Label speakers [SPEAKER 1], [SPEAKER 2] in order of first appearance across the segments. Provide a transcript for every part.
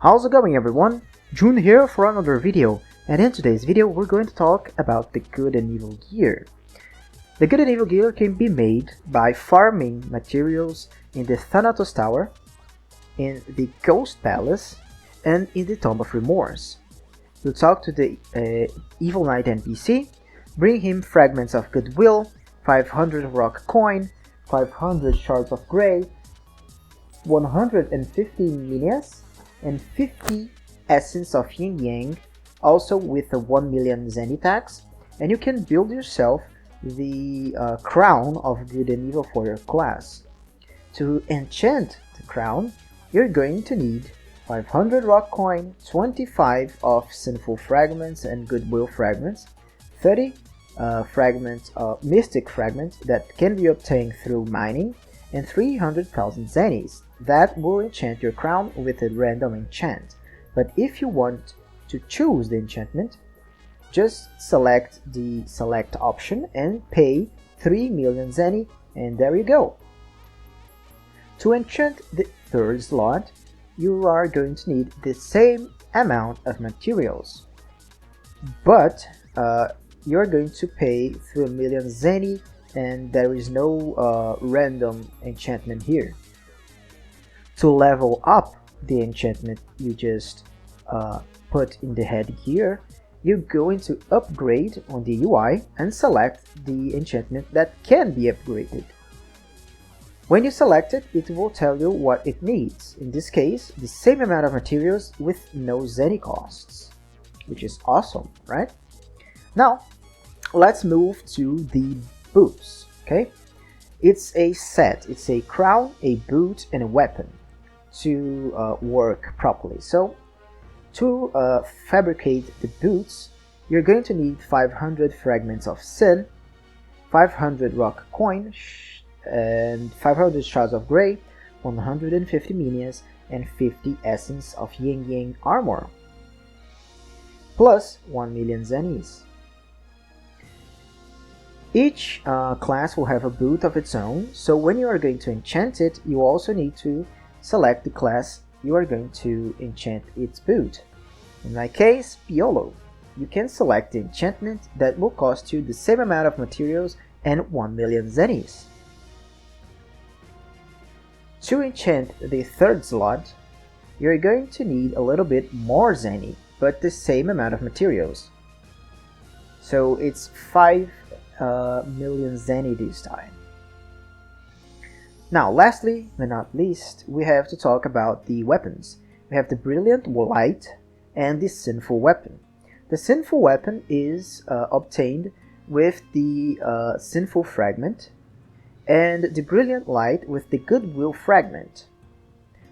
[SPEAKER 1] How's it going, everyone? June here for another video, and in today's video we're going to talk about the good and evil gear. The good and evil gear can be made by farming materials in the Thanatos Tower, in the Ghost Palace, and in the Tomb of Remorse. We'll talk to the Evil Knight NPC, bring him fragments of goodwill, 500 rock coin, 500 shards of grey, 150 minas, and 50 essence of yin yang, also with a 1 million zenny tax, and you can build yourself the crown of good and evil for your class. To enchant the crown, you're going to need 500 rock coin, 25 of sinful fragments and goodwill fragments, 30 fragments of mystic fragments that can be obtained through mining, and 300,000 zennies that will enchant your crown with a random enchant. But if you want to choose the enchantment, just select the select option and pay 3 million zenny, and there you go. To enchant the third slot, you are going to need the same amount of materials, but you're going to pay 3 million zenny, and there is no random enchantment here. To level up the enchantment you just put in the headgear, you're going to upgrade on the UI and select the enchantment that can be upgraded. When you select it, it will tell you what it needs. In this case, the same amount of materials with no zenny costs, which is awesome, right? Now, let's move to the boots. Okay, it's a set. It's a crown, a boot, and a weapon to work properly. So to fabricate the boots, you're going to need 500 fragments of sin, 500 rock coin, and 500 shards of grey, 150 minas, and 50 essence of yin yang armor, plus 1 million zennies. Each class will have a boot of its own, so when you are going to enchant it, you also need to select the class you are going to enchant its boot. In my case, Piolo. You can select the enchantment that will cost you the same amount of materials and 1 million zennies. To enchant the third slot, you're going to need a little bit more zenny, but the same amount of materials. So it's 5 million zenny this time. Now, lastly but not least, we have to talk about the weapons. We have the Brilliant Light and the Sinful Weapon. The Sinful Weapon is obtained with the Sinful Fragment, and the Brilliant Light with the Goodwill Fragment.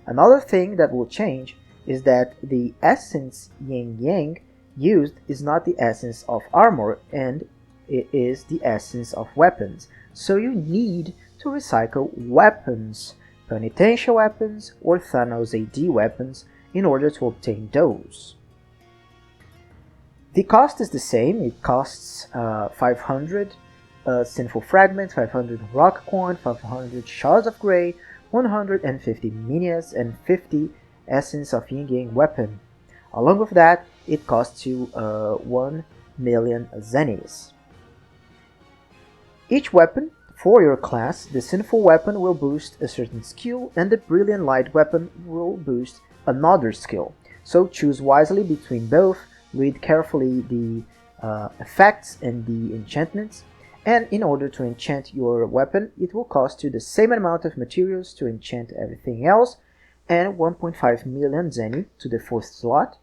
[SPEAKER 1] Another thing that will change is that the essence Yin Yang used is not the essence of armor, and it is the essence of weapons. So you need to recycle weapons, penitential weapons or Thanos AD weapons, in order to obtain those. The cost is the same. It costs 500 sinful fragments, 500 rock coin, 500 shards of grey, 150 minas, and 50 essence of yin yang weapon. Along with that, it costs you 1 million zennies. Each weapon for your class, the Sinful Weapon will boost a certain skill, and the Brilliant Light weapon will boost another skill. So choose wisely between both, read carefully the effects and the enchantments, and in order to enchant your weapon, it will cost you the same amount of materials to enchant everything else, and 1.5 million zenny to the fourth slot.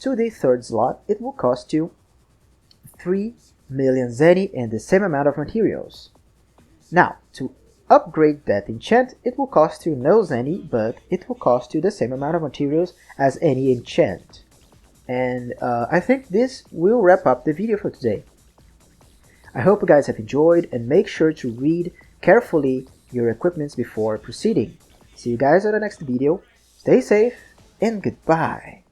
[SPEAKER 1] To the third slot, it will cost you 3 million zenny and the same amount of materials. Now, to upgrade that enchant, it will cost you no zenny, but it will cost you the same amount of materials as any enchant. And I think this will wrap up the video for today. I hope you guys have enjoyed, and make sure to read carefully your equipments before proceeding. See you guys on the next video. Stay safe and goodbye.